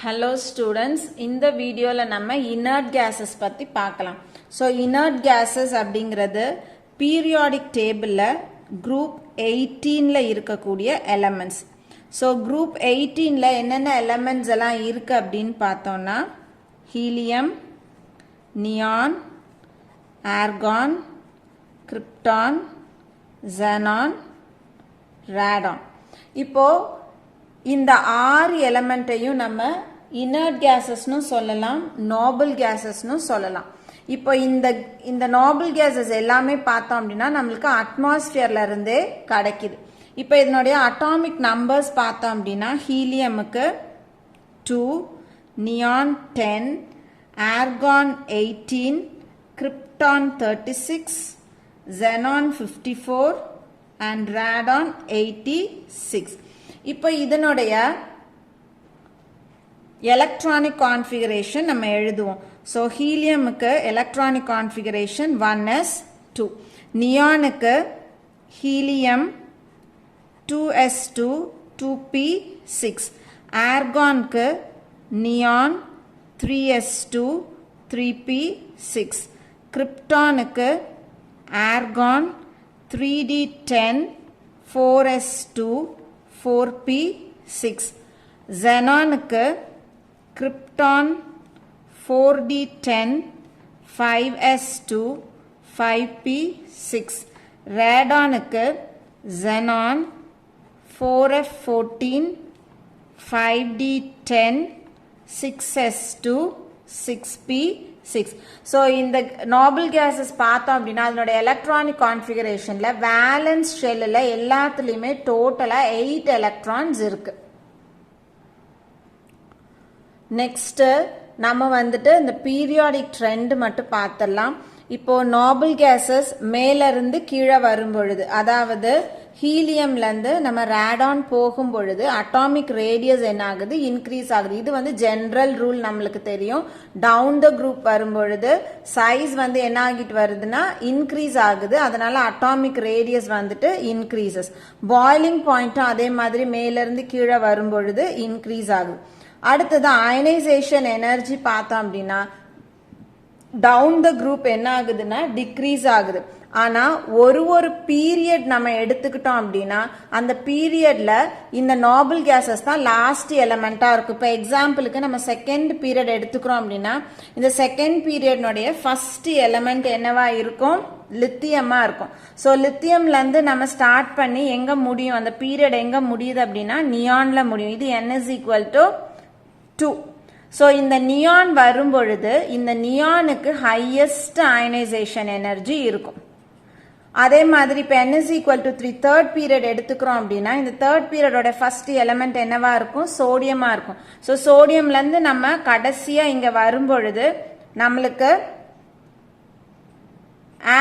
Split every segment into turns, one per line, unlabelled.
Hello students, இந்த வீடியோல நம்ம inert gases பத்தி பார்க்கலாம். So inert gases அப்படிங்கிறது periodic tableல group 18ல இருக்கக்கூடிய elements. So group 18ல என்னென்ன elements எல்லாம் இருக்கு அப்படின்னு பார்த்தோம்னா helium, neon, argon, krypton, xenon, radon. இப்போ இந்த 6 எலிமெண்ட்டையும் நம்ம inert gases-னு சொல்லலாம், noble gases-னு சொல்லலாம். இப்போ இந்த noble gases எல்லாமே பார்த்தோம் அப்படின்னா நம்மளுக்கு அட்மாஸ்பியர்ல இருந்தே கிடைக்குது. இப்போ இதனுடைய அட்டாமிக் நம்பர்ஸ் பார்த்தோம் அப்படின்னா ஹீலியமுக்கு 2, neon 10, argon 18, krypton 36, xenon 54 and radon 86. இப்போ இதனுடைய எலக்ட்ரானிக் கான்ஃபிகரேஷன் நம்ம எழுதுவோம். ஸோ ஹீலியமுக்கு எலக்ட்ரானிக் கான்ஃபிகரேஷன் 1s2, நியானுக்கு ஹீலியம் 2s2 2p6, ஆர்கானுக்கு நியான் 3s2 3p6, கிரிப்டானுக்கு ஆர்கான் 3d10 4s2 4p6, xenonக்கு krypton 4d10 5s2 5p6, radonக்கு xenon 4f14 5d10 6s2 6p6. So இந்த நாபிள் கேஸஸ் பார்த்தோம் அப்படின்னா அதனுடைய எலக்ட்ரானிக் கான்ஃபிகரேஷன்ல வேலன்ஸ் ஷெல்லில் எல்லாத்துலேயுமே டோட்டலாக 8 எலக்ட்ரான்ஸ் இருக்கு. நெக்ஸ்ட் நம்ம வந்துட்டு இந்த பீரியாடிக் ட்ரெண்ட் மட்டும் பார்த்துடலாம். இப்போ நாபிள் கேஸஸ் மேல இருந்து கீழே வரும் பொழுது, அதாவது ஹீலியம்ல இருந்து நம்ம ரேடான் போகும் பொழுது அட்டாமிக் ரேடியஸ் என்ன ஆகுது, இன்க்ரீஸ் ஆகுது. இது வந்து ஜெனரல் ரூல் நம்மளுக்கு தெரியும். டவுன் த குரூப் வரும் பொழுது சைஸ் வந்து என்ன ஆகிட்டு வருதுன்னா இன்க்ரீஸ் ஆகுது. அதனால அட்டாமிக் ரேடியஸ் வந்துட்டு இன்க்ரீசஸ். பாய்லிங் பாயிண்ட்டும் அதே மாதிரி மேல இருந்து கீழே வரும் பொழுது இன்க்ரீஸ் ஆகுது. அடுத்தது அயனைசேஷன் எனர்ஜி பார்த்தோம் அப்படின்னா டவுன் த குரூப் என்ன ஆகுதுன்னா டிக்ரீஸ் ஆகுது. ஆனா ஒரு பீரியட் நம்ம எடுத்துக்கிட்டோம் அப்படின்னா அந்த பீரியட்ல இந்த நாபிள் கேசஸ் தான் லாஸ்ட் எலிமெண்டா இருக்கும். இப்போ எக்ஸாம்பிளுக்கு நம்ம செகண்ட் பீரியட் எடுத்துக்கிறோம் அப்படின்னா இந்த செகண்ட் பீரியட்னுடைய ஃபர்ஸ்ட் எலிமெண்ட் என்னவா இருக்கும், லித்தியமா இருக்கும். ஸோ லித்தியம்ல இருந்து நம்ம ஸ்டார்ட் பண்ணி எங்க முடியும், அந்த பீரியட் எங்க முடியுது அப்படின்னா நியான்ல முடியும். இது n is equal to 2. So இந்த நியான் வரும் பொழுது இந்த நியானுக்கு ஹையஸ்ட் அயனைசேஷன் எனர்ஜி இருக்கும். அதே மாதிரி இப்போ n is equal to 3 third period எடுத்துக்கிறோம் அப்படின்னா இந்த தேர்ட் பீரியடோட ஃபர்ஸ்ட் எலிமெண்ட் என்னவா இருக்கும், சோடியமா இருக்கும். ஸோ சோடியம்ல இருந்து நம்ம கடைசியா இங்க வரும் பொழுது நம்மளுக்கு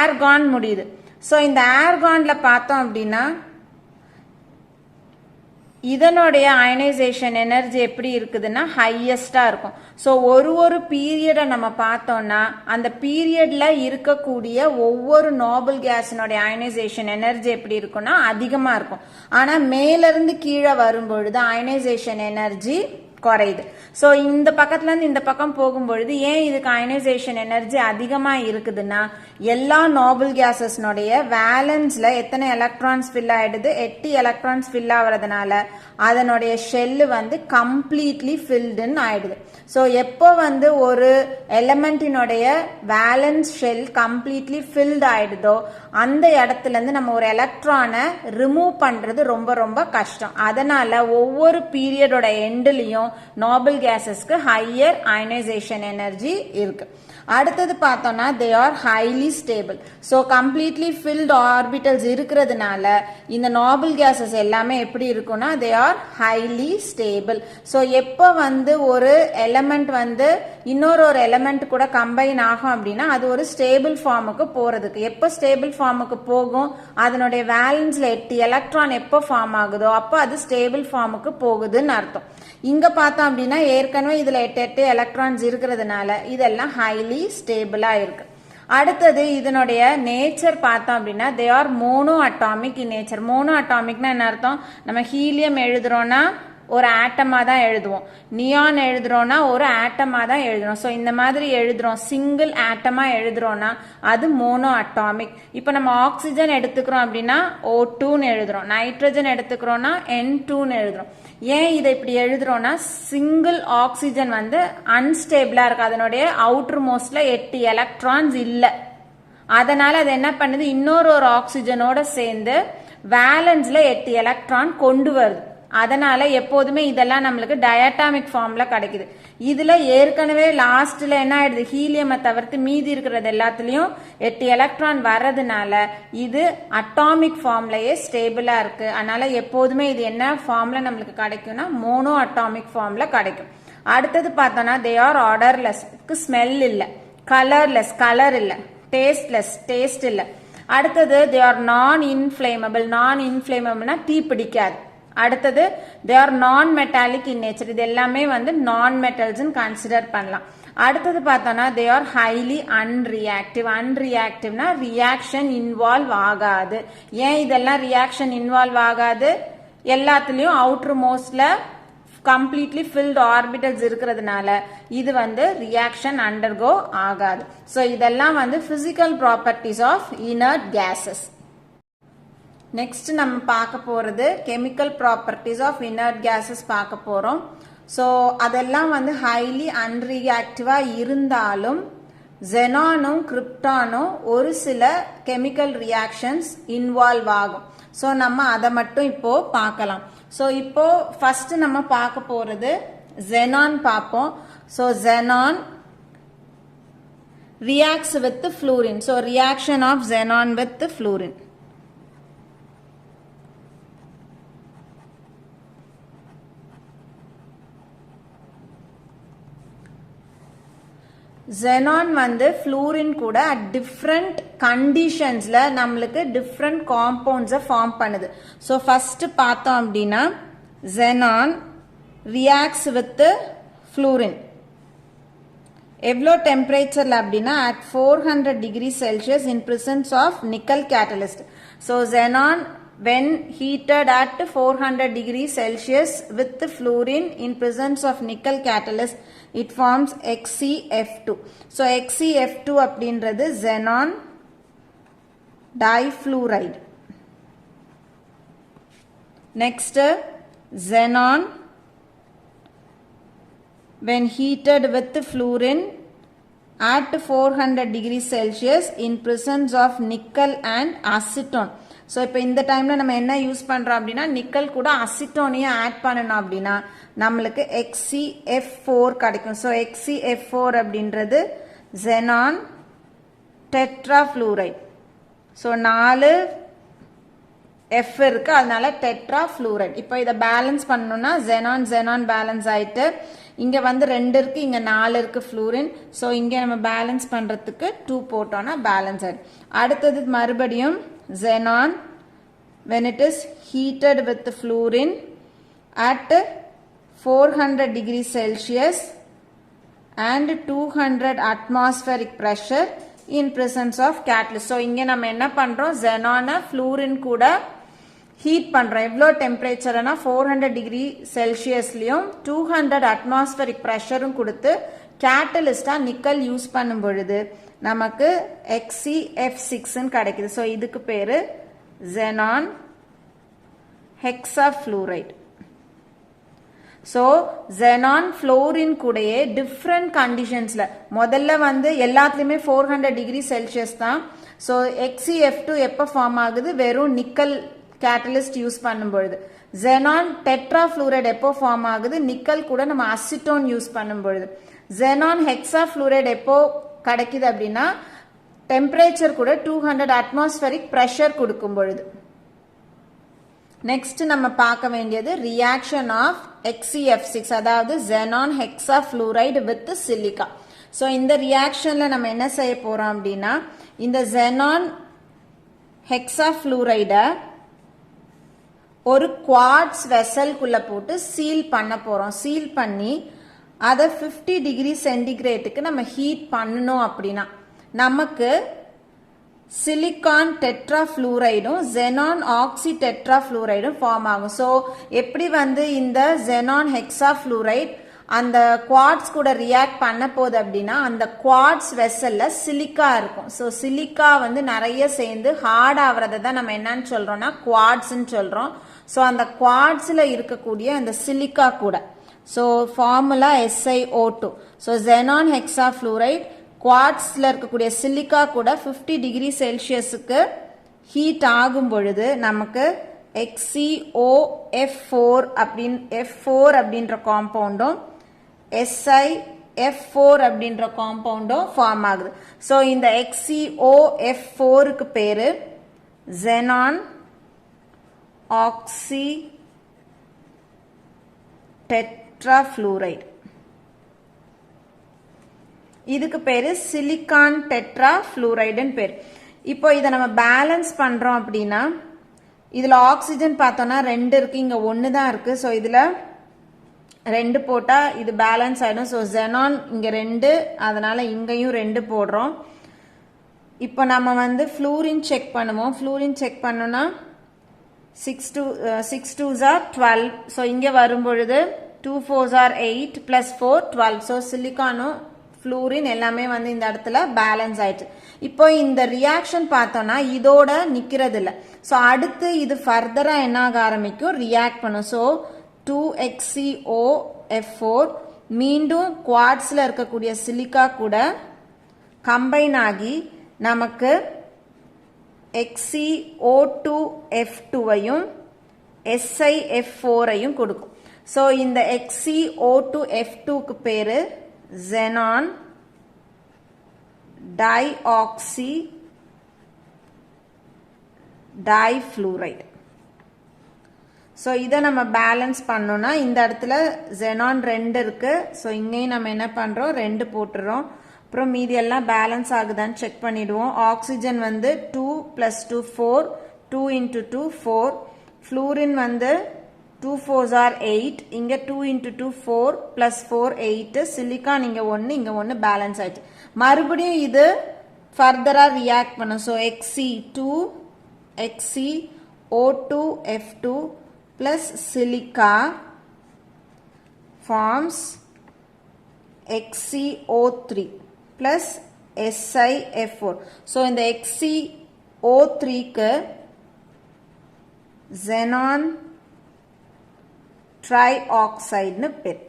ஆர்கான் முடியுது. ஸோ இந்த ஆர்கான்ல பார்த்தோம் அப்படின்னா இதனுடைய அயனைசேஷன் எனர்ஜி எப்படி இருக்குதுன்னா ஹையஸ்டா இருக்கும். ஸோ ஒரு பீரியடை நம்ம பார்த்தோம்னா அந்த பீரியட்ல இருக்கக்கூடிய ஒவ்வொரு நாபிள் கேஸினுடைய அயனைசேஷன் எனர்ஜி எப்படி இருக்கும்னா அதிகமா இருக்கும். ஆனா மேல இருந்து கீழே வரும் பொழுது அயனைசேஷன் எனர்ஜி குறையுது. ஸோ இந்த பக்கத்துல இருந்து இந்த பக்கம் போகும்பொழுது ஏன் இதுக்கு அயனைசேஷன் எனர்ஜி அதிகமா இருக்குதுன்னா எல்லா நாபிள் கேசஸ்னுடைய வேலன்ஸ்ல எத்தனை எலக்ட்ரான்ஸ் ஃபில் ஆயிடுது, 8 எலக்ட்ரான்ஸ் ஃபில் ஆகுறதுனால அதனுடைய ஷெல்லு வந்து கம்ப்ளீட்லி ஃபில்டுன்னு ஆயிடுது. ஸோ எப்போ வந்து ஒரு எலிமெண்டினுடைய வேலன்ஸ் ஷெல் கம்ப்ளீட்லி ஃபில்டு ஆயிடுதோ அந்த இடத்துல இருந்து நம்ம ஒரு எலக்ட்ரானை ரிமூவ் பண்றது ரொம்ப ரொம்ப கஷ்டம். அதனால ஒவ்வொரு பீரியடோட எண்ட்லயும் நாபிள் கேசஸ்க்கு ஹையர் அயனைசேஷன் எனர்ஜி இருக்கு. அடுத்தது பார்த்தோம்னா they are highly stable. So completely field orbitals இருக்கிறதுனால இந்த நாபிள் கேசஸ் எல்லாமே எப்படி இருக்கும்னா தே ஆர் ஹைலி ஸ்டேபிள். ஸோ எப்போ வந்து ஒரு எலிமெண்ட் வந்து இன்னொரு எலிமெண்ட் கூட கம்பைன் ஆகும் அப்படின்னா அது ஒரு ஸ்டேபிள் ஃபார்முக்கு போறதுக்கு, எப்போ ஸ்டேபிள் ஃபார்முக்கு போகும், அதனுடைய வேலன்ஸ்ல 8 எலக்ட்ரான் எப்போ ஃபார்ம் ஆகுதோ அப்போ அது ஸ்டேபிள் ஃபார்முக்கு போகுதுன்னு அர்த்தம். இங்க பார்த்தோம் அப்படின்னா ஏற்கனவே இதுல 8 எலக்ட்ரான்ஸ் இருக்கிறதுனால இதெல்லாம் ஹைலி ஸ்டேபிளா இருக்கு. அடுத்தது இதனுடைய நேச்சர் பார்த்தோம் அப்படின்னா they are mono atomic in nature. Mono அட்டாமிக்னா என்ன அர்த்தம், நம்ம ஹீலியம் எழுதுறோம்னா ஒரு ஆட்டமா தான் எழுதுவோம். நியான் எழுதுறோம்னா ஒரு ஆட்டமா தான் எழுதுறோம். ஸோ இந்த மாதிரி எழுதுறோம், சிங்கிள் ஆட்டமா எழுதுறோம்னா அது மோனோ அட்டாமிக். இப்போ நம்ம ஆக்சிஜன் எடுத்துக்கிறோம் அப்படின்னா O2ன்னு எழுதுறோம், நைட்ரஜன் எடுத்துக்கிறோம்னா N2ன்னு எழுதுறோம். ஏன் இதை இப்படி எழுதுறோம்னா சிங்கிள் ஆக்சிஜன் வந்து அன்ஸ்டேபிளா இருக்கு, அதனுடைய அவுட்டர் மோஸ்ட்ல 8 எலக்ட்ரான்ஸ் இல்லை. அதனால அது என்ன பண்ணுது, இன்னொரு ஆக்சிஜனோட சேர்ந்து வேலன்ஸ்ல 8 எலக்ட்ரான் கொண்டு வருது. அதனால எப்போதுமே இதெல்லாம் நம்மளுக்கு டயட்டாமிக் ஃபார்ம்ல கிடைக்குது. இதுல ஏற்கனவே லாஸ்ட்ல என்ன ஆயிடுது, ஹீலியமை தவிர்த்து மீதி இருக்கிறது எல்லாத்துலயும் 8 எலக்ட்ரான் வர்றதுனால இது அட்டாமிக் ஃபார்ம்லயே ஸ்டேபிளா இருக்கு. அதனால எப்போதுமே இது என்ன ஃபார்ம்ல நம்மளுக்கு கிடைக்கும்னா மோனோ அட்டாமிக் ஃபார்ம்ல கிடைக்கும். அடுத்தது பார்த்தோம்னா தே ஆர் ஆர்டர்லெஸ், ஸ்மெல் இல்லை, கலர்லெஸ், கலர் இல்லை, டேஸ்ட்லெஸ், டேஸ்ட் இல்லை. அடுத்தது தே ஆர் நான் இன்ஃபிளேமபிள், நான் இன்ஃபிளேமபிள்னா தீ பிடிக்காது. அடுத்தது they are non metallic in nature, இது எல்லாமே வந்து நான் மெட்டல்ஸ் கன்சிடர் பண்ணலாம். அடுத்தது பார்த்தோம்னா தே ஆர் ஹைலி அன்ரியாக்டிவ். அன்ரியாக்டிவ்னா ரியாக்ஷன் இன்வால்வ் ஆகாது. ஏன் இதெல்லாம் ரியாக்ஷன் இன்வால்வ் ஆகாது, எல்லாத்துலயும் அவுட்டர் மோஸ்ட்ல கம்ப்ளீட்லி ஃபில்ட் ஆர்பிட்டல்ஸ் இருக்கிறதுனால இது வந்து ரியாக்ஷன் அண்டர்கோ ஆகாது. ஸோ இதெல்லாம் வந்து physical properties of inert gases. Next நம்ம பார்க்க போறது chemical properties of inert gases பார்க்க போறோம். ஸோ அதெல்லாம் வந்து ஹைலி அன்ரியாக்டிவா இருந்தாலும் ஜெனானும் கிரிப்டானும் ஒரு சில கெமிக்கல் ரியாக்ஷன்ஸ் இன்வால்வ் ஆகும். ஸோ நம்ம அதை மட்டும் இப்போ பார்க்கலாம். ஸோ இப்போ ஃபர்ஸ்ட் நம்ம பார்க்க போறது ஜெனான் பார்ப்போம். So xenon reacts with the fluorine. So reaction of xenon with the fluorine. xenon வந்து fluorine கூட at different conditionsல நம்மளுக்கு different compounds ஃபார்ம் பண்ணுது. So first பார்த்தோம் அப்படின்னா xenon reacts with the fluorine. எவ்வளோ டெம்பரேச்சர்ல அப்படின்னா at 400 degrees Celsius in presence of nickel catalyst. So xenon when heated at 400 degrees Celsius with the fluorine in presence of nickel catalyst, it forms XeF2. So XeF2 அப்படின்றது xenon difluoride. Next xenon when heated with the fluorine at 400 degrees Celsius in presence of nickel and acetone. So இப்போ இந்த டைம்ல நம்ம என்ன use பண்றோம் அப்படின்னா nickel கூட அசிட்டோனையும் add பண்ணணும் அப்படின்னா நம்மளுக்கு XeF4 கிடைக்கும். ஸோ XeF4 அப்படின்றது xenon tetrafluoride. ஸோ 4 F இருக்கு, அதனால டெட்ராஃப்ளூரைட். இப்போ இதை பேலன்ஸ் பண்ணணும்னா xenon xenon பேலன்ஸ் ஆயிட்டு இங்க வந்து 2 இருக்கு, இங்க 4 இருக்கு ஃப்ளூரின். ஸோ இங்க நம்ம பேலன்ஸ் பண்றதுக்கு 2 போட்டோம்னா பேலன்ஸ் ஆயிடும். அடுத்தது மறுபடியும் xenon when it is heated with the fluorine at 400 degrees Celsius and 200 atmospheric pressure in presence of catalyst. So இங்க நம்ம என்ன பண்றோம், xenon fluorine கூட ஹீட் பண்றோம். எவ்வளோ டெம்பரேச்சர்னா 400 டிகிரி செல்சியஸ்லயும் 200 அட்மாஸ்பரிக் ப்ரெஷரும் கொடுத்து கேட்டலிஸ்டா நிக்கல் யூஸ் பண்ணும் பொழுது நமக்கு XeF6 கிடைக்குது. ஸோ இதுக்கு பேரு xenon hexafluoride. So xenon fluorine கூடயே டிஃப்ரெண்ட் கண்டிஷன்ஸ்ல முதல்ல வந்து எல்லாத்துலயுமே 400 டிகிரி செல்சியஸ் தான். ஸோ XeF2 எப்போ ஃபார்ம் ஆகுது, வெறும் நிக்கல் கேட்டலிஸ்ட் யூஸ் பண்ணும் பொழுது. xenon tetrafluoride எப்போ ஃபார்ம் ஆகுது, நிக்கல் கூட நம்ம அசிட்டோன் யூஸ் பண்ணும் பொழுது. xenon hexafluoride எப்போ கிடைக்குது அப்படின்னா டெம்பரேச்சர் கூட 200 அட்மாஸ்பரிக் பிரஷர் கொடுக்கும் பொழுது. நெக்ஸ்ட் நம்ம பார்க்க வேண்டியது ரியாக்ஷன் ஆஃப் XeF6, அதாவது xenon hexafluoride with silica. So இந்த ரியாக்ஷன்ல நம்ம என்ன செய்ய போறோம் அப்படின்னா இந்த xenon hexafluoride ஒரு குவார்ட்ஸ் வெசல்குள்ள போட்டு சீல் பண்ண போறோம். சீல் பண்ணி அதை 50 டிகிரி சென்டிகிரேட்டுக்கு நம்ம ஹீட் பண்ணணும் அப்படின்னா நமக்கு சிலிக்கான் டெட்ராஃப்ளூரைடும் xenon ஆக்சி டெட்ராஃப்ளூரைடும் ஃபார்ம் ஆகும். ஸோ எப்படி வந்து இந்த xenon ஹெக்ஸாஃப்ளூரைட் அந்த குவார்ட்ஸ் கூட ரியாக்ட் பண்ண போகுது அப்படின்னா அந்த குவார்ட்ஸ் வெசல்ல சிலிக்கா இருக்கும். ஸோ சிலிக்கா வந்து நிறைய சேர்ந்து ஹார்ட் ஆகுறத தான் நம்ம என்னன்னு சொல்றோம்னா குவார்ட்ஸ்ன்னு சொல்றோம். ஸோ அந்த குவார்ட்ஸ்ல இருக்கக்கூடிய அந்த சிலிக்கா கூட so formula SiO2. So xenon hexafluoride குவார்ட்ஸ்ல இருக்கக்கூடிய சிலிக்கா கூட 50 டிகிரி செல்சியஸுக்கு ஹீட் ஆகும் பொழுது நமக்கு XeOF4 அப்படின்ற காம்பவுண்டும் SiF4 அப்படின்ற காம்பவுண்டும் ஃபார்ம் ஆகுது. ஸோ இந்த XeOF4க்கு பேரு xenon ஆக்சி டெட்ராஃப்ளூரைடு. இதுக்கு பேரு சிலிக்கான் டெட்ராஃப்ளூரைடுன்னு பேர். இப்போ இதை நம்ம பேலன்ஸ் பண்றோம் அப்படின்னா இதுல ஆக்சிஜன் பார்த்தோம்னா 2 இருக்கு, இங்க 1 தான் இருக்கு. ஸோ இதுல 2 போட்டா இது பேலன்ஸ் ஆயிடும். ஸோ xenon இங்க 2, அதனால இங்கேயும் 2 போடுறோம். இப்போ நம்ம வந்து ஃப்ளூரின் செக் பண்ணுவோம். ஃப்ளூரின் செக் பண்ணோம்னா 6 2s are 12. ஸோ இங்க வரும்பொழுது 2 4s are 8 plus 4 12. So சிலிக்கானும் fluorine எல்லாமே வந்து இந்த இடத்துல பேலன்ஸ் ஆயிடுச்சு. இப்போ இந்த ரியாக்ஷன் பார்த்தோம்னா இதோட நிக்கிறது இல்லை. ஸோ அடுத்து இது ஃபர்தரா என்ன ஆக ஆரம்பிக்கும், ரியாக்ட் பண்ணும். ஸோ 2XeOF4 மீண்டும் குவார்ட்ஸ்ல இருக்கக்கூடிய சிலிக்கா கூட கம்பைன் ஆகி நமக்கு XeO2F2ஐயும் SiF4ஐயும் கொடுக்கும். ஸோ இந்த XeO2F2க்கு பேரு xenon டைஆக்சி டைஃப்ளூரைடு. ஸோ இதை நம்ம பேலன்ஸ் பண்ணோம்னா இந்த இடத்துல xenon 2 இருக்கு. ஸோ இங்கேயும் நம்ம என்ன பண்றோம், 2 போட்டுறோம். அப்புறம் மீதி எல்லாம் பேலன்ஸ் ஆகுதான்னு செக் பண்ணிடுவோம். ஆக்சிஜன் வந்து 2 + 2 4, 2 × 2 4. ஃப்ளூரின் வந்து 2 4s are 8, இங்க 2 × 2 4 + 4 8. சிலிக்கான் இங்க 1, இங்க 1 பேலன்ஸ் ஆயிடுச்சு. மறுபடியும் இது ஃபர்தரா ரியாக்ட் பண்ணும். So XeO2F2 plus silica forms XeO3 plus SiF4. So in the XeO3 க்கு xenon trioxide னு பேர்.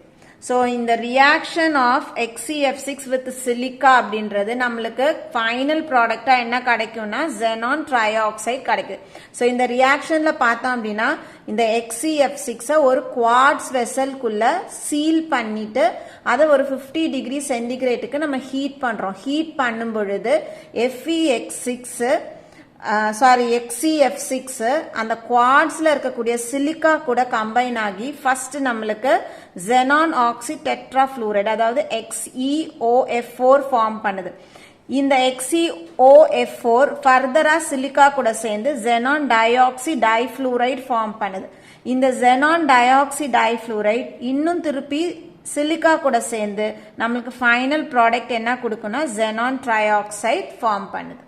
So in the reaction of XeF6 with silica அப்படின்றது நம்மளுக்கு final product என்ன கிடைக்கும்னா xenon trioxide கிடைக்குது. So இந்த reactionல பார்த்தோம் அப்படின்னா இந்த XeF6 ஒரு quartz vesselக்குள்ள seal பண்ணிட்டு அதை ஒரு 50 டிகிரி சென்டிகிரேட்டுக்கு நம்ம ஹீட் பண்றோம். ஹீட் பண்ணும் பொழுது XeF6 அந்த குவார்ட்ஸ்ல இருக்கக்கூடிய சிலிக்கா கூட கம்பைன் ஆகி ஃபர்ஸ்ட் நம்மளுக்கு xenon ஆக்சி டெட்ராஃப்ளூரைடு அதாவது XeOF4 ஃபார்ம் பண்ணுது. இந்த XeOF4 ஃபர்தரா சிலிக்கா கூட சேர்ந்து xenon டைஆக்சி டைஃப்ளூரைடு ஃபார்ம் பண்ணுது. இந்த xenon டைஆக்சி டைஃப்ளூரைடு இன்னும் திருப்பி சிலிக்கா கூட சேர்ந்து நம்மளுக்கு ஃபைனல் ப்ராடக்ட் என்ன கொடுக்கும்னா xenon trioxide ஃபார்ம் பண்ணுது.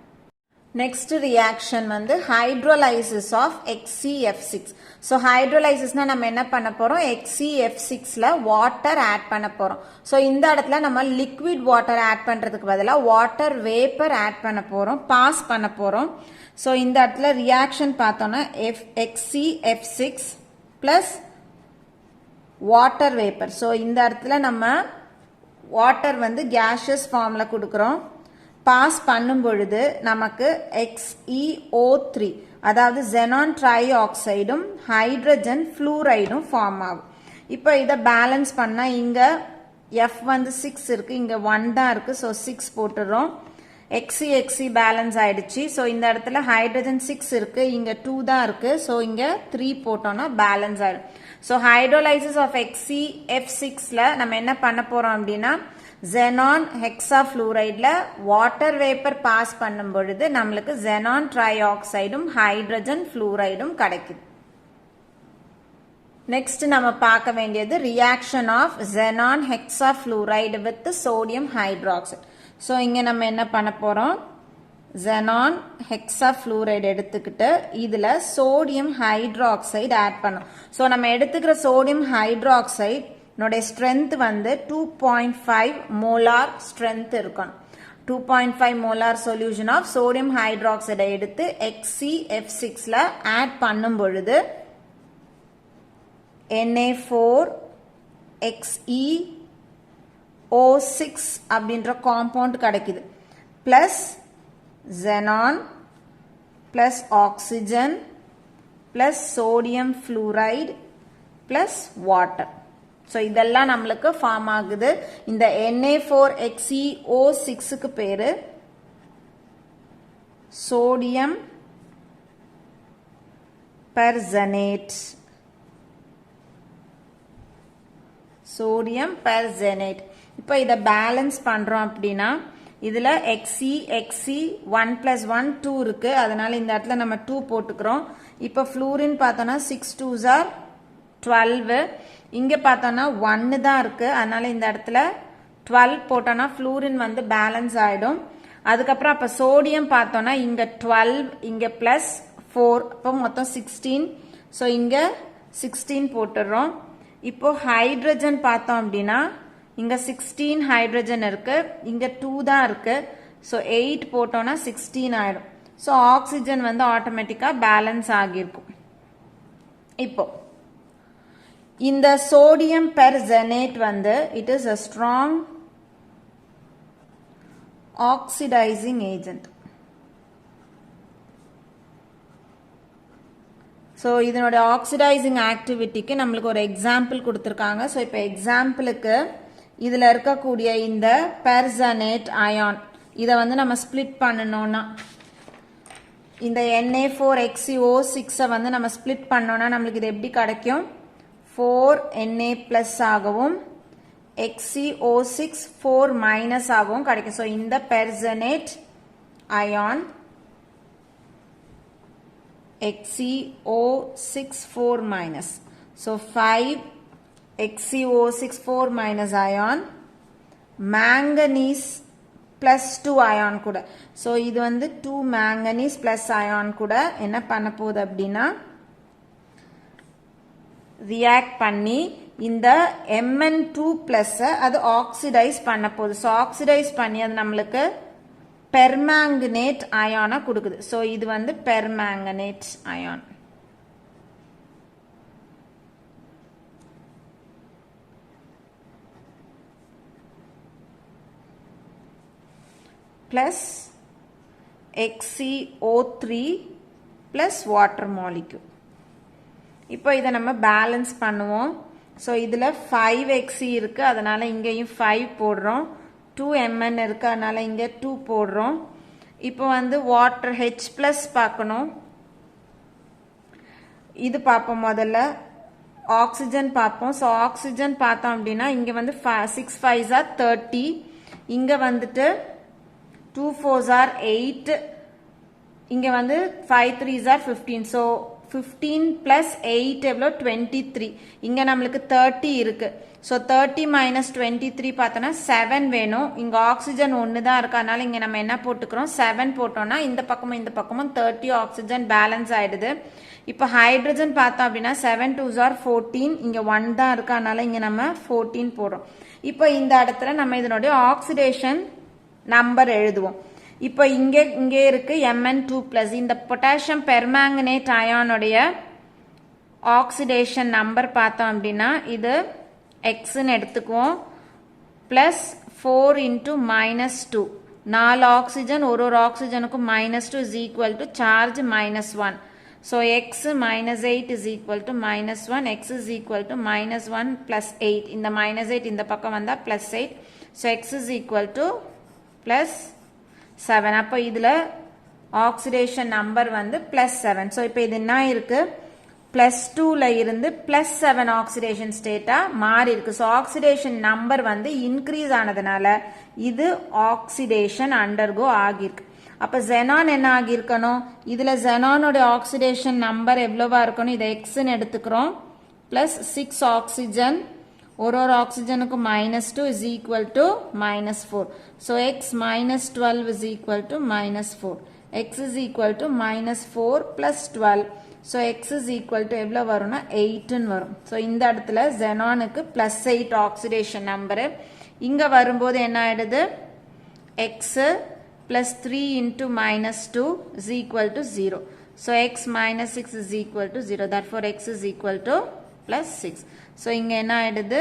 நெக்ஸ்ட் ரியாக்ஷன் வந்து ஹைட்ரோலைசிஸ் ஆஃப் XeF6. ஸோ ஹைட்ரோலைசிஸ்னா நம்ம என்ன பண்ண போறோம், XeF6ல வாட்டர் ஆட் பண்ண போறோம். ஸோ இந்த இடத்துல நம்ம லிக்விட் வாட்டர் ஆட் பண்றதுக்கு பதிலாக வாட்டர் வேப்பர் ஆட் பண்ண போறோம், பாஸ் பண்ண போறோம். ஸோ இந்த இடத்துல ரியாக்ஷன் பார்த்தோம்னா XeF6 plus water vapour. So இந்த இடத்துல நம்ம வாட்டர் வந்து கேஷியஸ் ஃபார்ம்ல கொடுக்குறோம். பாஸ் பண்ணும் பொழுது நமக்கு XeO3 அதாவது xenon ட்ரைஆக்சைடும் ஹைட்ரஜன் ஃப்ளூரைடும் ஃபார்ம் ஆகும். இப்போ இதை பேலன்ஸ் பண்ணா இங்க F வந்து 6 இருக்கு, இங்க 1 தான் இருக்கு. ஸோ 6 போட்டுறோம். Xe பேலன்ஸ் ஆயிடுச்சு. ஸோ இந்த இடத்துல ஹைட்ரஜன் 6 இருக்கு, இங்க 2 தான் இருக்கு. ஸோ இங்க 3 போட்டோம்னா பேலன்ஸ் ஆயிடும். ஸோ ஹைட்ரோலைசிஸ் ஆஃப் XeF6ல நம்ம என்ன பண்ண போறோம் அப்படின்னா xenon ஹெக்ஸாஃப்ளூரைட்ல வாட்டர் வேப்பர் பாஸ் பண்ணும் பொழுது நம்மளுக்கு xenon ட்ரைஆக்சைடும் ஹைட்ரஜன் ஃப்ளூரைடும் கிடைக்குது. நெக்ஸ்ட் நம்ம பார்க்க வேண்டியது reaction of xenon hexafluoride with sodium hydroxide. So இங்க நம்ம என்ன பண்ண போறோம், xenon hexafluoride எடுத்துக்கிட்டு இதில் sodium hydroxide ஆட் பண்ணும். ஸோ நம்ம எடுத்துக்கிற sodium hydroxide நோடைய strength வந்து 2.5 molar strength இருக்கணும். 2.5 molar solution of sodium hydroxide எடுத்து XCF6ல ஆட் பண்ணும் பொழுது Na4XeO6 அப்படின்ற காம்பவுண்ட் கிடைக்குது. Plus xenon plus oxygen plus sodium fluoride plus water. So இதெல்லாம் நம்மளுக்கு ஃபார்ம் ஆகுது. இந்த Na4XeO6க்கு பேரு சோடியம் பெர்சனேட். சோடியம் பெர்சனேட். இப்போ இதை பேலன்ஸ் பண்றோம் அப்படின்னா இதுல Xe 1 + 1 2 இருக்கு. அதனால இந்த இடத்துல நம்ம 2 போட்டுக்கிறோம். இப்போ ஃப்ளூரின் பார்த்தோம்னா 6 2s are 12. இங்க பார்த்தோம்னா 1 தான் இருக்கு. அதனால இந்த இடத்துல 12 போட்டோம்னா ஃப்ளூரின் வந்து பேலன்ஸ் ஆயிடும். அதுக்கப்புறம் அப்ப சோடியம் பார்த்தோம்னா இங்க 12 இங்க பிளஸ் 4 அப்போ மொத்தம் 16. ஸோ இங்க 16 போட்டுடுறோம். இப்போ ஹைட்ரஜன் பார்த்தோம் அப்படின்னா இங்க 16 ஹைட்ரஜன் இருக்கு, இங்க 2 தான் இருக்கு. ஸோ 8 போட்டோம்னா 16 ஆயிடும். ஸோ ஆக்சிஜன் வந்து ஆட்டோமேட்டிக்கா பேலன்ஸ் ஆகியிருக்கும். இப்போ இந்த சோடியம் பெர்சனேட் வந்து it is a strong oxidizing agent. So இதனோட ஆக்சிடைசிங் ஆக்டிவிட்டிக்கு நம்மளுக்கு ஒரு எக்ஸாம்பிள் கொடுத்துருக்காங்க. ஸோ இப்போ எக்ஸாம்பிளுக்கு இதில் இருக்கக்கூடிய இந்த பெர்சனேட் அயான் இதை வந்து நம்ம ஸ்பிளிட் பண்ணணும்னா இந்த Na4XeO6 வந்து நம்ம ஸ்பிளிட் பண்ணோம்னா நம்மளுக்கு இது எப்படி கிடைக்கும்? 4Na+ ஆகவும் XeO6 4- ஆகவும் கிடைக்கும். ஸோ இந்த பெர்சனேட் ion XeO6 4-. So 5 XeO6 4- ion manganese +2 ion கூட. So இது வந்து 2 manganese plus ion கூட என்ன பண்ண போகுது அப்படின்னா ரியாக்ட் பண்ணி இந்த Mn2+ அது ஆக்சிடைஸ் பண்ண போகுது. ஸோ ஆக்சிடைஸ் பண்ணி அது நம்மளுக்கு பெர்மாங்கனேட் அயானை கொடுக்குது. ஸோ இது வந்து permanganate ion. Plus XeO3 plus water molecule. இப்போ இதை நம்ம பேலன்ஸ் பண்ணுவோம். ஸோ இதில் 5Xe இருக்கு, அதனால இங்கேயும் 5 போடுறோம். 2Mn இருக்கு, அதனால இங்க 2 போடுறோம். இப்போ வந்து வாட்டர் H+ பார்க்கணும். இது பார்ப்போம். முதல்ல ஆக்சிஜன் பார்ப்போம். ஸோ ஆக்சிஜன் பார்த்தோம் அப்படின்னா இங்க வந்து 6 5s are 30, இங்க வந்துட்டு 2 4s are 8, இங்க வந்து 5 3s are 15. ஸோ 15 + 8 எவ்வளோ? 23. இங்க நம்மளுக்கு 30 இருக்கு. ஸோ 30 - 23 பார்த்தோன்னா 7 வேணும். இங்கே ஆக்சிஜன் 1 தான் இருக்கு, அதனால இங்கே நம்ம என்ன போட்டுக்கிறோம்? 7 போட்டோம்னா இந்த பக்கமும் இந்த பக்கமும் 30 ஆக்சிஜன் பேலன்ஸ் ஆயிடுது. இப்போ ஹைட்ரஜன் பார்த்தோம் அப்படின்னா 7 2s are 14, இங்கே 1 தான் இருக்கு, அதனால இங்கே நம்ம 14 போடுறோம். இப்போ இந்த இடத்துல நம்ம இதனுடைய ஆக்சிடேஷன் நம்பர் எழுதுவோம். இப்போ இங்கே இருக்கு Mn2+. இந்த பொட்டாசியம் பெர்மாங்கனேட் அயானுடைய ஆக்சிடேஷன் நம்பர் பார்த்தோம் அப்படின்னா இது Xன்னு எடுத்துக்குவோம். பிளஸ் 4 × -2. 4 ஆக்சிஜன் ஒரு ஆக்சிஜனுக்கும் -2 is equal to charge -1. So X -8 is equal to -1. X is equal to -1 + 8. இந்த -8 இந்த பக்கம் வந்தா +8. So X is equal to +7. அப்போ இதுல ஆக்சிடேஷன் நம்பர் வந்து +7. ஸோ இப்போ இது என்ன இருக்கு? +2ல இருந்து +7 ஆக்சிடேஷன் ஸ்டேட்டா மாறி இருக்கு. ஸோ ஆக்சிடேஷன் நம்பர் வந்து இன்க்ரீஸ் ஆனதுனால இது ஆக்சிடேஷன் அண்டர்கோ ஆகிருக்கு. அப்ப xenon என்ன ஆகியிருக்கணும்? இதுல xenonோட ஆக்சிடேஷன் நம்பர் எவ்வளவா இருக்கணும்? இதை Xன்னு எடுத்துக்கிறோம். +6 ஆக்சிஜன் ஒரு ஆக்சிஜனுக்கு -2 is equal to -4. So X -12 is equal to -4. x is equal to minus 4 plus 12. So x is equal to எவ்வளோ வரும்னா 8 வரும். ஸோ இந்த இடத்துல xenonக்கு plus 8 oxidation number. இங்கே வரும்போது என்ன ஆயிடுது, x plus 3 into minus 2 is equal to 0. So x minus 6 is equal to 0. Therefore x is equal to plus 6. So இங்கே என்ன ஆயிடுது,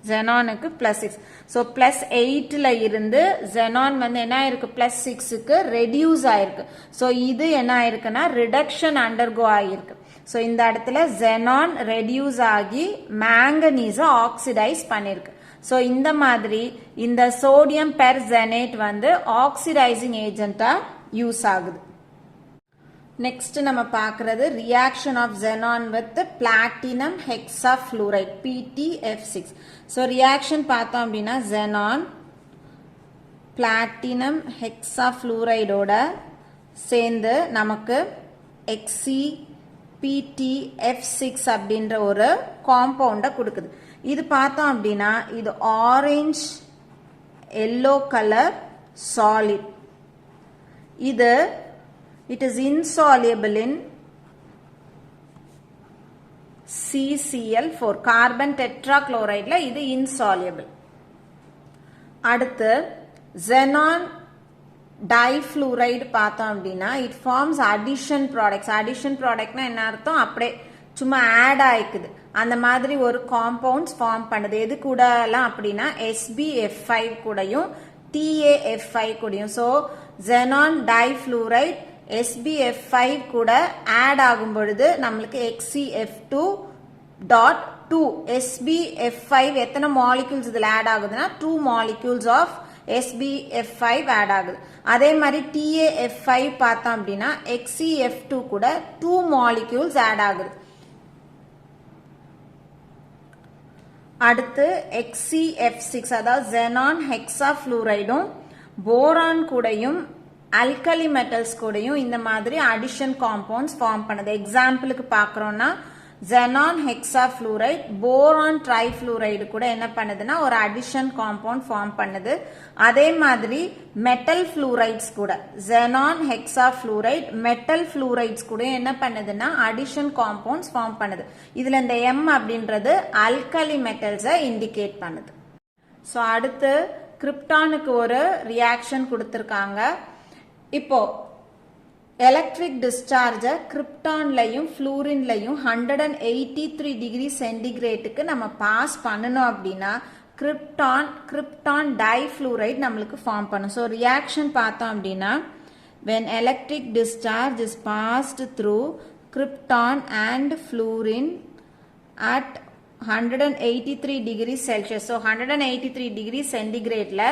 xenonக்கு plus 6. So plus 8ல இருந்து xenon வந்து என்ன ஆயிருக்கு, plus 6க்கு reduce ஆயிருக்கு. So இது என்ன ஆயிருக்குன்னா reduction undergo ஆயிருக்கு. So இந்த இடத்துல xenon reduce ஆகி manganese oxidize பண்ணிருக்கு. So இந்த மாதிரி இந்த sodium perxenate வந்து oxidizing agent யூஸ் ஆகுது. Next நம்ம பார்க்கிறது reaction of xenon with platinum hexafluoride PTF6. So reaction பார்த்தோம் அப்படின்னா xenon platinum hexafluoride ஓட சேர்ந்து நமக்கு XePTF6 அப்படின்ற ஒரு காம்பவுண்ட கொடுக்குது. இது பார்த்தோம் அப்படின்னா இது ஆரஞ்சு எல்லோ கலர் சாலிட். இது it is insoluble in CCl4 carbon tetrachloride இது insoluble. அடுத்து xenon difluoride பார்த்தோம் அப்படின்னா it forms addition products. addition productனா என்ன அர்த்தம், அப்படியே சும்மா ஆட் ஆயிக்குது, அந்த மாதிரி ஒரு காம்பவுண்ட்ஸ் ஃபார்ம் பண்ணுது. எது கூட எல்லாம் அப்படின்னா SbF5 கூடயும் TaF5 கூடயும். ஸோ xenon difluoride SbF5 கூட ஆட் ஆகும் பொழுது நம்மளுக்கு XeF2.2. SbF5 எத்தனை மாலிக்யூல்ஸ் இதில் ஆட் ஆகுதுன்னா 2 molecules ஆஃப் SbF5 ஆட் ஆகுது. அதே மாதிரி TaF5 பார்த்தோம் அப்படின்னா XeF2 கூட 2 molecules ஆட் ஆகுது. அடுத்து XeF6 அதாவது xenon hexafluorideம் போரான் கூடயும் alkali metals கூடயும் இந்த மாதிரி addition compounds form பண்ணுது. எக்ஸாம்பிளுக்கு பார்க்குறோம்னா xenon hexafluoride boron trifluoride கூட என்ன பண்ணுதுன்னா ஒரு addition compound form பண்ணுது. அதே மாதிரி metal fluorides கூட xenon hexafluoride metal fluorides கூட என்ன பண்ணுதுன்னா addition compounds form பண்ணுது. இதுல இந்த M அப்படின்றது alkali metals indicate பண்ணுது. ஸோ அடுத்து கிரிப்டானுக்கு ஒரு ரியாக்ஷன் கொடுத்துருக்காங்க. இப்போ எலக்ட்ரிக் டிஸ்சார்ஜை கிரிப்டான்லையும் ஃப்ளூரின்லையும் 183 டிகிரி சென்டிகிரேட்டுக்கு நம்ம பாஸ் பண்ணணும் அப்படின்னா கிரிப்டான் டைஃப்ளூரைட் நம்மளுக்கு ஃபார்ம் பண்ணும். ஸோ ரியாக்ஷன் பார்த்தோம் அப்படின்னா when electric discharge is passed through krypton and fluorine at 183 degree Celsius. So 183 degree சென்டிகிரேட்ல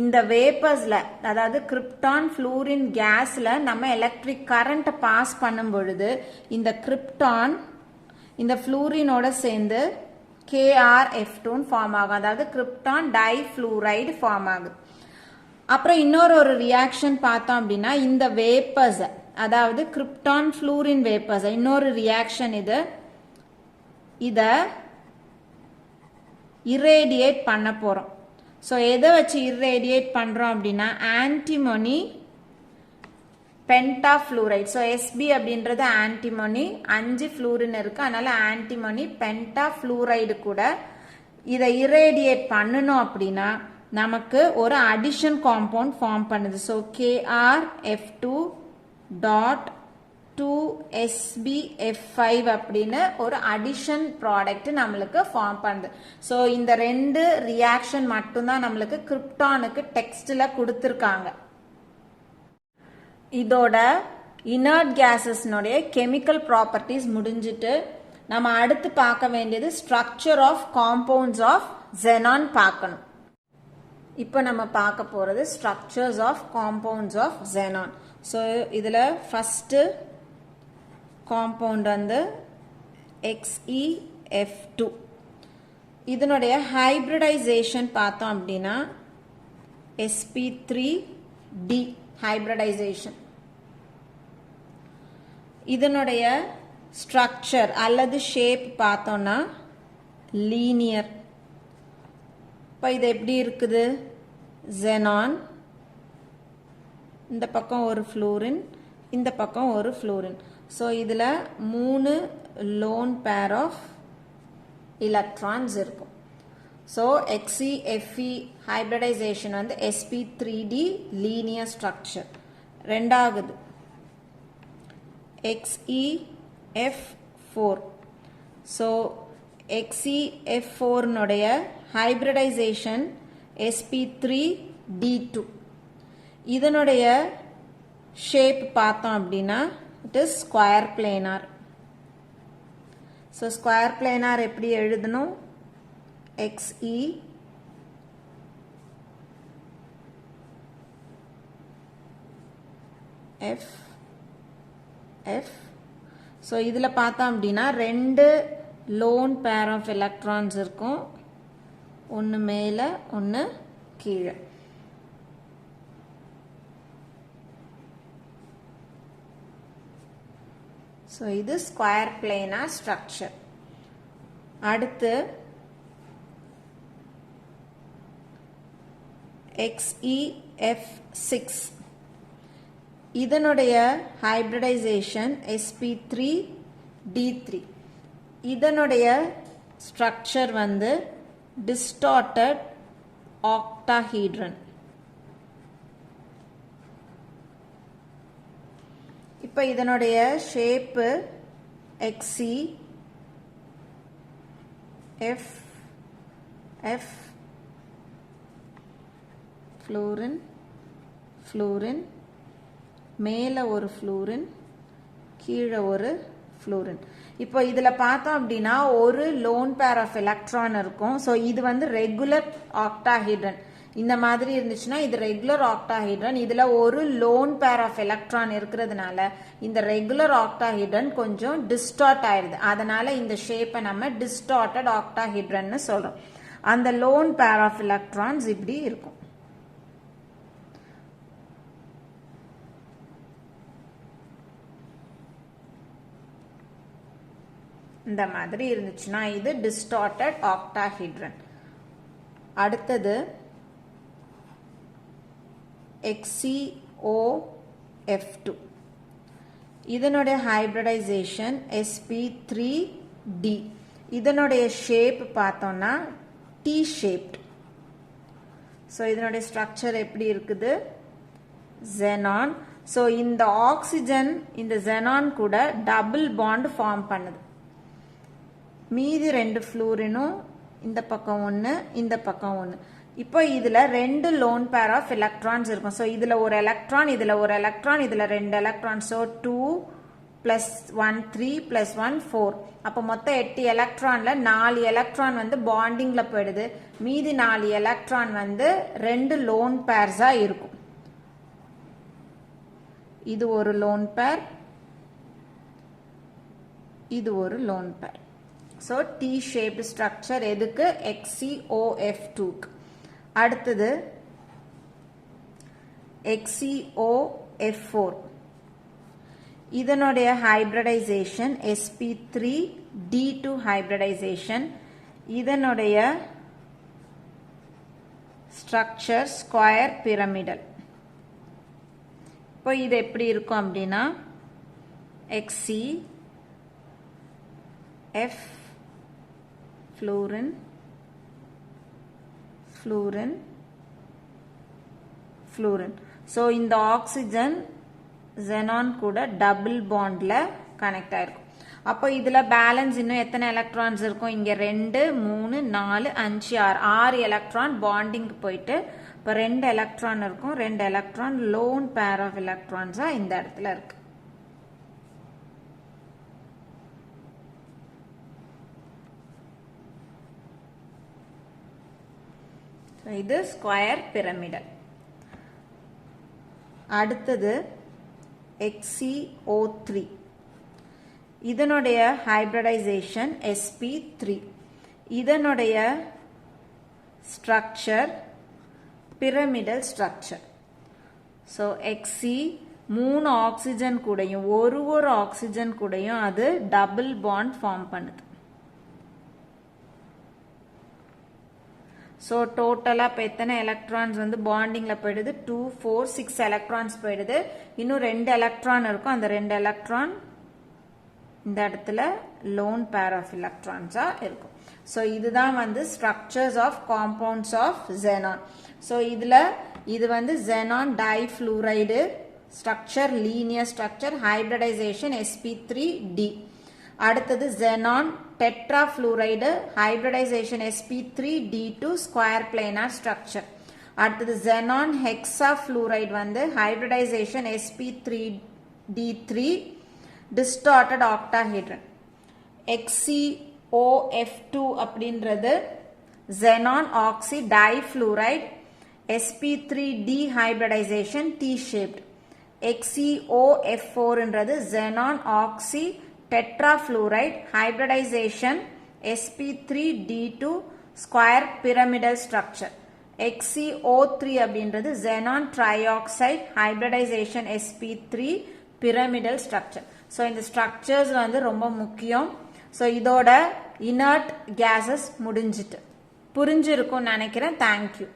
இந்த வேப்பர்ஸ்ல அதாவது கிரிப்டான் ஃப்ளூரின் கேஸ்ல நம்ம எலக்ட்ரிக் கரண்ட்டை பாஸ் பண்ணும் பொழுது இந்த கிரிப்டான் இந்த ஃப்ளூரினோட சேர்ந்து KrF2 ஃபார்ம் ஆகும், அதாவது கிரிப்டான் டைஃப்ளூரைடு ஃபார்ம் ஆகுது. அப்புறம் இன்னொரு ரியாக்ஷன் பார்த்தோம் அப்படின்னா இந்த வேப்பர்ஸ் அதாவது கிரிப்டான் ஃப்ளூரின் வேப்பர்ஸ் இன்னொரு ரியாக்ஷன் இதை irradiate பண்ண போறோம். ஸோ எதை வச்சு irradiate பண்றோம் அப்படின்னா ஆன்டிமோனி பென்டாஃப்ளூரைட். ஸோ Sb அப்படின்றது ஆன்டிமோனி, 5 ஃப்ளூரின் இருக்கு, அதனால ஆன்டிமோனி பென்டாஃப்ளூரைடு கூட இதை irradiate பண்ணணும் அப்படின்னா நமக்கு ஒரு அடிஷன் காம்பவுண்ட் ஃபார்ம் பண்ணுது. ஸோ KrF2.2SbF5 அப்படின்னு ஒரு அடிஷன் ப்ராடக்ட் நம்மளுக்கு ஃபார்ம் பண்ணுது. ஸோ இந்த ரெண்டு ரியாக்ஷன் மட்டும்தான் நம்மளுக்கு கிரிப்டானுக்கு டெக்ஸ்ட்ல கொடுத்துருக்காங்க. இதோட இனர்ட் கேசஸ்னுடைய கெமிக்கல் ப்ராப்பர்ட்டிஸ் முடிஞ்சிட்டு நம்ம அடுத்து பார்க்க வேண்டியது structure of compounds of xenon பார்க்கணும். இப்போ நம்ம பார்க்க போறது structures of compounds of xenon. So இதில் ஃபஸ்ட்டு காம்பவுண்ட் வந்து XeF2. இதனுடைய ஹைபிரிடைசேஷன் பார்த்தோம் அப்படின்னா sp3d ஹைபிரிடைசேஷன். இதனுடைய ஸ்ட்ரக்சர் அல்லது ஷேப் பார்த்தோம்னா லீனியர். இப்போ இது எப்படி இருக்குது, xenon இந்த பக்கம் ஒரு ஃப்ளூரின், இந்த பக்கம் ஒரு ஃப்ளூரின். ஸோ இதில் 3 lone pair of electrons இருக்கும். ஸோ XeFe hybridization வந்து sp3d linear structure. ரெண்டாவது XeF4. So XeF4 நுடைய hybridization sp3d2. இதனுடைய ஷேப் பார்த்தோம் அப்படின்னா it is square planar. So square planar எப்படி எழுதணும்? XeF. ஸோ இதில் பார்த்தோம் அப்படின்னா 2 lone pair of electrons இருக்கும், ஒன்று மேலே ஒன்று கீழே. ஸோ இது ஸ்கொயர் பிளேனார் ஸ்ட்ரக்சர். அடுத்து XeF6. இதனுடைய ஹைபிரிடைசேஷன் sp3d3. இதனுடைய ஸ்ட்ரக்சர் வந்து டிஸ்டார்டட் ஆக்டாஹீட்ரன். இப்போ இதனுடைய ஷேப்பு XeF ஃப்ளூரின் ஃப்ளூரின், மேலே ஒரு ஃப்ளூரின், கீழே ஒரு ஃப்ளூரின். இப்போ இதில் பார்த்தோம் அப்படின்னா ஒரு லோன் பேர் ஆஃப் எலக்ட்ரான் இருக்கும். ஸோ இது வந்து ரெகுலர் ஆக்டாஹீட்ரன். இந்த மாதிரி இருந்துச்சுன்னா இது ரெகுலர் ஆக்டாஹீட்ரன். இதில் ஒரு லோன் பேர் ஆஃப் எலக்ட்ரான் இருக்கிறதுனால இந்த ரெகுலர் ஆக்டாஹீட்ரன் கொஞ்சம் டிஸ்டார்ட் ஆயிடுது. அதனால இந்த ஷேப்பை நம்ம டிஸ்டார்டட் ஆக்டாஹீட்ரன் சொல்றோம். அந்த லோன் பேர் ஆஃப் எலக்ட்ரான்ஸ் இப்படி இருக்கும். இந்த மாதிரி இருந்துச்சுன்னா இது டிஸ்டார்டட் ஆக்டாஹீட்ரன். அடுத்தது XeOF2. இதனுடைய ஹைபிரிடைசேஷன் sp3d. இதனுடைய ஷேப் பார்த்தோம்னா T ஷேப்ட். ஸோ இதனுடைய ஸ்ட்ரக்சர் எப்படி இருக்குது? xenon. ஸோ இந்த ஆக்சிஜன் இந்த xenon கூட டபுள் பாண்ட் ஃபார்ம் பண்ணுது. மீதி 2 ஃப்ளூரினும் இந்த பக்கம் ஒன்று, இந்த பக்கம் ஒன்று. இப்போ இதில் 2 லோன் பேர் ஆஃப் எலக்ட்ரான்ஸ் இருக்கும். ஸோ இதில் ஒரு எலக்ட்ரான், இதில் ஒரு எலக்ட்ரான், இதில் 2 எலக்ட்ரான். ஸோ 2 + 1 3 + 1 4. அப்போ மொத்தம் 8 எலக்ட்ரான்ல 4 எலக்ட்ரான் வந்து பாண்டிங்ல போயிடுது. மீதி 4 எலக்ட்ரான் வந்து 2 லோன் பேர்ஸா இருக்கும். இது ஒரு லோன் பேர், இது ஒரு lone pair. So T shaped structure எதுக்கு? XeOF2க்கு. அடுத்தது XeOF4. இதனுடைய ஹைபிரிடைசேஷன் sp3d2 ஹைபிரிடைசேஷன். இதனுடைய ஸ்ட்ரக்சர் ஸ்கொயர் பிரமிடல். இப்போ இது எப்படி இருக்கும் அப்படின்னா XeF fluorine fluorine fluorine. So இந்த ஆக்சிஜன் xenon கூட டபுள் பாண்ட்ல கனெக்ட் ஆயிருக்கும். அப்போ இதுல பேலன்ஸ் இன்னும் எத்தனை எலக்ட்ரான்ஸ் இருக்கும்? இங்க 2 3 4 5 6 எலக்ட்ரான் பாண்டிங் போயிட்டு இப்போ 2 எலக்ட்ரான் இருக்கும். 2 எலக்ட்ரான் லோன் பேர் ஆஃப் எலக்ட்ரான்ஸா இந்த இடத்துல இருக்கு. இது ஸ்கொயர் பிரமிடல். அடுத்தது XeO3. இதனுடைய ஹைபிரிடைசேஷன் sp3. இதனுடைய structure pyramidal structure. So Xe 3 oxygen கூடயும் ஒரு ஆக்சிஜன் கூடயும் அது டபுள் பாண்ட் ஃபார்ம் பண்ணுது. ஸோ டோட்டலாக இப்போ எத்தனை எலக்ட்ரான்ஸ் வந்து பாண்டிங்கில் போயிடுது 2 4 6 எலக்ட்ரான்ஸ் போயிடுது இன்னும் 2 எலக்ட்ரான் இருக்கும் அந்த 2 எலக்ட்ரான் இந்த இடத்துல லோன் பேர் ஆஃப் எலக்ட்ரான்ஸாக இருக்கும் ஸோ இதுதான் வந்து structures of compounds of xenon so இதில் இது வந்து xenon difluoride structure linear structure hybridisation sp3d அடுத்தது xenon tetrafluoride hybridization sp3d2 square planar structure அடுத்தது xenon hexafluoride வந்து hybridization sp3d3 distorted octahedron XeOF2 அப்படின்றது xenon oxy difluoride sp3d hybridization T-shaped XeOF4 என்றது xenon oxy tetrafluoride hybridization sp3d2 square pyramidal structure XeO3 அப்படின்றது xenon trioxide hybridization sp3 pyramidal structure so இந்த structures வந்து ரொம்ப முக்கியம் so இதோட inert gases முடிஞ்சிட்டு புரிஞ்சிருக்கும்னு நினைக்கிறேன் தேங்க்யூ